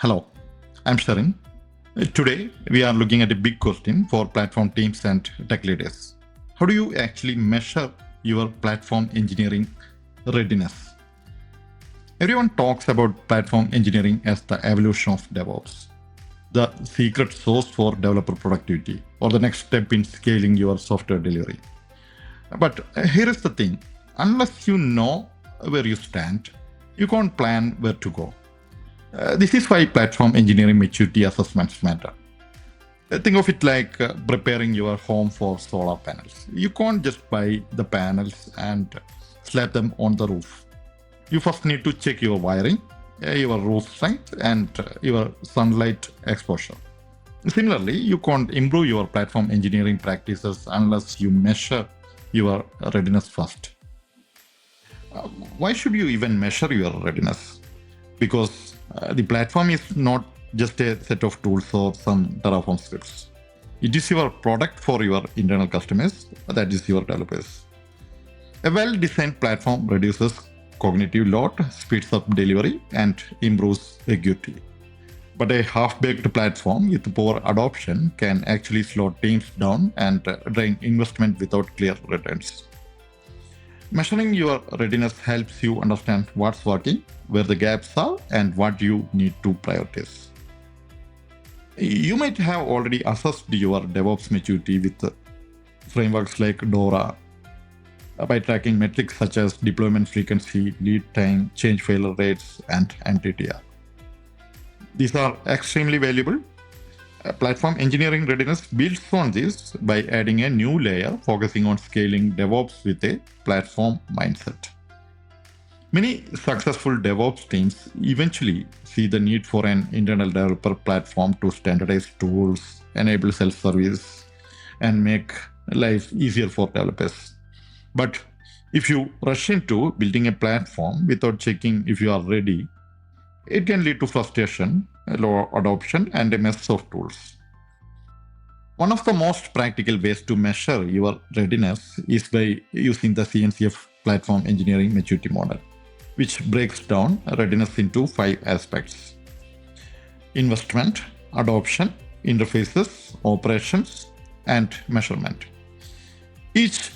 Hello, I'm Sharon. Today, we are looking at a big question for platform teams and tech leaders. How do you actually measure your platform engineering readiness? Everyone talks about platform engineering as the evolution of DevOps, the secret sauce for developer productivity, or the next step in scaling your software delivery. But here is the thing, unless you know where you stand, you can't plan where to go. This is why platform engineering maturity assessments matter. Think of it like preparing your home for solar panels. You can't just buy the panels and slap them on the roof. You first need to check your wiring, your roof strength, and your sunlight exposure. Similarly, you can't improve your platform engineering practices unless you measure your readiness first. Why should you even measure your readiness? Because the platform is not just a set of tools or some Terraform scripts. It is your product for your internal customers, that is your developers. A well-designed platform reduces cognitive load, speeds up delivery, and improves security. But a half-baked platform with poor adoption can actually slow teams down and drain investment without clear returns. Measuring your readiness helps you understand what's working, where the gaps are, and what you need to prioritize. You might have already assessed your DevOps maturity with frameworks like DORA by tracking metrics such as deployment frequency, lead time, change failure rates, and MTTR. These are extremely valuable. Platform engineering readiness builds on this by adding a new layer focusing on scaling DevOps with a platform mindset. Many successful DevOps teams eventually see the need for an internal developer platform to standardize tools, enable self-service, and make life easier for developers. But if you rush into building a platform without checking if you are ready, it can lead to frustration, low adoption, and a mess of tools. One of the most practical ways to measure your readiness is by using the CNCF platform engineering maturity model, which breaks down readiness into 5 aspects: investment, adoption, interfaces, operations, and measurement. Each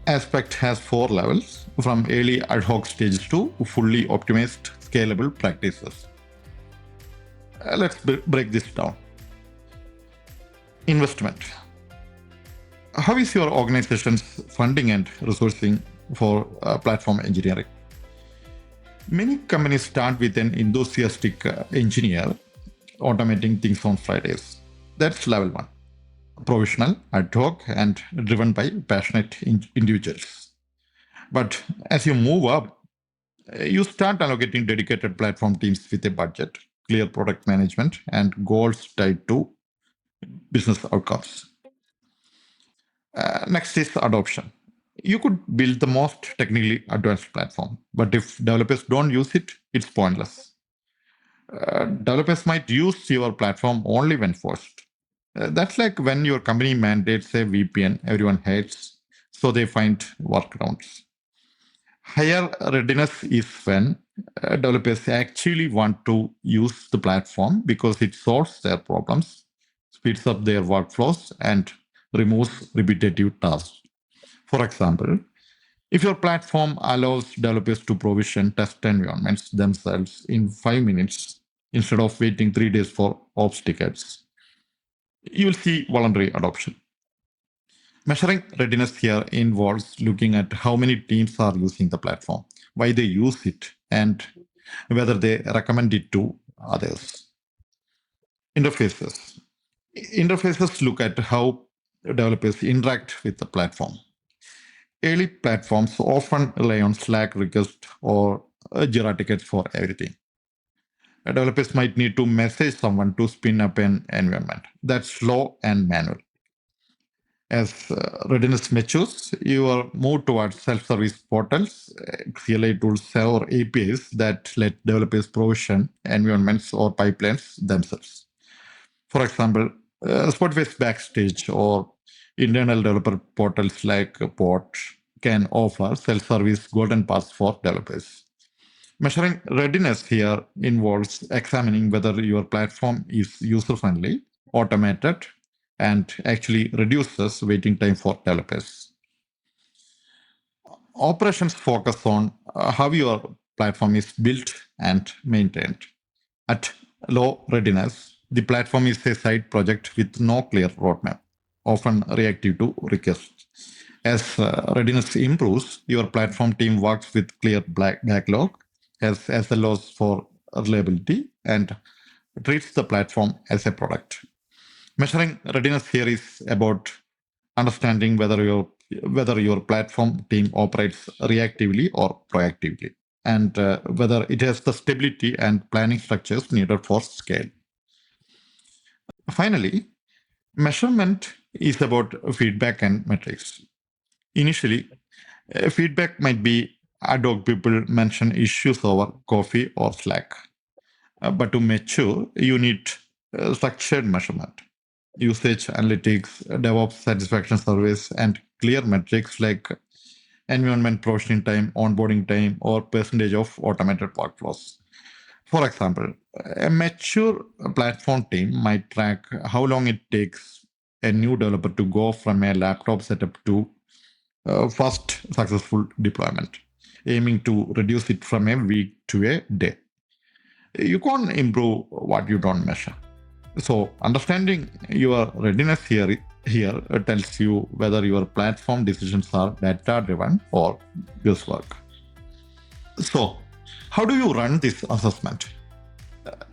aspect has 4 levels, from early ad hoc stages to fully optimized scalable practices. Let's break this down. Investment. How is your organization's funding and resourcing for platform engineering? Many companies start with an enthusiastic engineer automating things on Fridays. That's level 1. Provisional, ad hoc, and driven by passionate individuals. But as you move up, you start allocating dedicated platform teams with a budget, clear product management, and goals tied to business outcomes. Next is adoption. You could build the most technically advanced platform, but if developers don't use it, it's pointless. Developers might use your platform only when forced. That's like when your company mandates a VPN everyone hates, so they find workarounds. Higher readiness is when developers actually want to use the platform because it solves their problems, speeds up their workflows, and removes repetitive tasks. For example, if your platform allows developers to provision test environments themselves in 5 minutes instead of waiting 3 days for ops tickets, you'll see voluntary adoption. Measuring readiness here involves looking at how many teams are using the platform, why they use it, and whether they recommend it to others. Interfaces. Interfaces look at how developers interact with the platform. Early platforms often rely on Slack requests or Jira tickets for everything. Developers might need to message someone to spin up an environment. That's slow and manual. As readiness matures, you are moved towards self-service portals, CLI tools, or APIs that let developers provision environments or pipelines themselves. For example, Spotify's Backstage or internal developer portals like Pod can offer self-service golden paths for developers. Measuring readiness here involves examining whether your platform is user-friendly, automated, and actually reduces waiting time for developers. Operations focus on how your platform is built and maintained. At low readiness, the platform is a side project with no clear roadmap, often reactive to requests. As readiness improves, your platform team works with clear backlog, has SLOs for reliability, and treats the platform as a product. Measuring readiness here is about understanding whether your platform team operates reactively or proactively, and whether it has the stability and planning structures needed for scale. Finally, measurement is about feedback and metrics. Initially, feedback might be ad hoc, people mention issues over coffee or Slack. But to mature, you need structured measurement, usage analytics, DevOps satisfaction surveys, and clear metrics like environment provisioning time, onboarding time, or percentage of automated workflows. For example, a mature platform team might track how long it takes a new developer to go from a laptop setup to first successful deployment, aiming to reduce it from a week to a day. You can't improve what you don't measure. So understanding your readiness here tells you whether your platform decisions are data-driven or guesswork. So how do you run this assessment?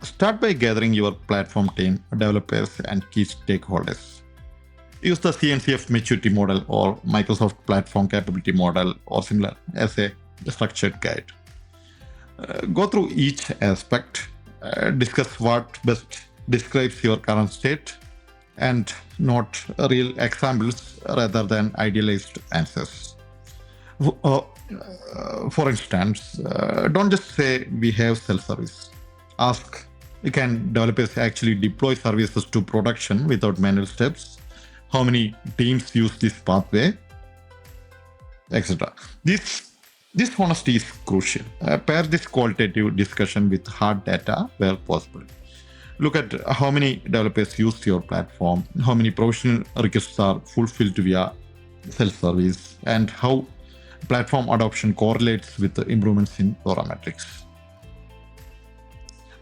Start by gathering your platform team, developers, and key stakeholders. Use the CNCF maturity model or Microsoft Platform Capability Model or similar as a structured guide. Go through each aspect, discuss what best describes your current state, and note real examples rather than idealized answers. For instance, don't just say we have self-service. Ask, can developers actually deploy services to production without manual steps? How many teams use this pathway, etc. This honesty is crucial. Pair this qualitative discussion with hard data where possible. Look at how many developers use your platform, how many provisional requests are fulfilled via self-service, and how platform adoption correlates with the improvements in DORA metrics.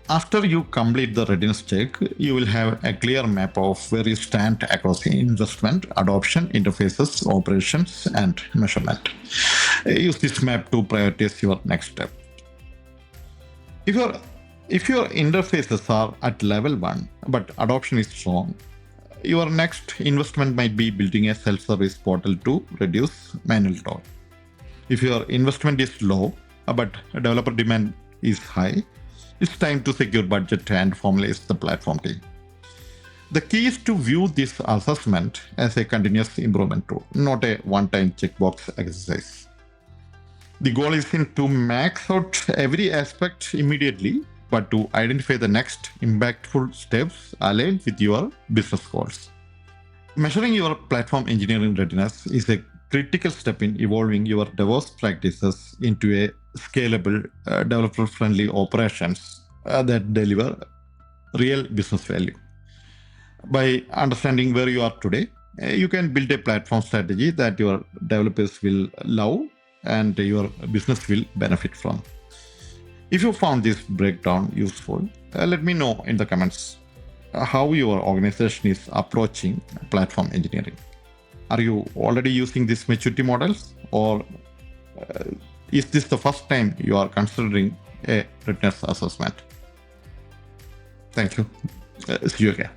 After you complete the readiness check, you will have a clear map of where you stand across investment, adoption, interfaces, operations, and measurement. Use this map to prioritize your next step. If your interfaces are at level 1, but adoption is strong, your next investment might be building a self-service portal to reduce manual toil. If your investment is low, but developer demand is high, it's time to secure budget and formalize the platform team. The key is to view this assessment as a continuous improvement tool, not a one-time checkbox exercise. The goal isn't to max out every aspect immediately, but to identify the next impactful steps aligned with your business goals. Measuring your platform engineering readiness is a critical step in evolving your DevOps practices into a scalable, developer-friendly operations that deliver real business value. By understanding where you are today, you can build a platform strategy that your developers will love and your business will benefit from. If you found this breakdown useful, let me know in the comments how your organization is approaching platform engineering. Are you already using these maturity models, or is this the first time you are considering a readiness assessment? Thank you. See you again.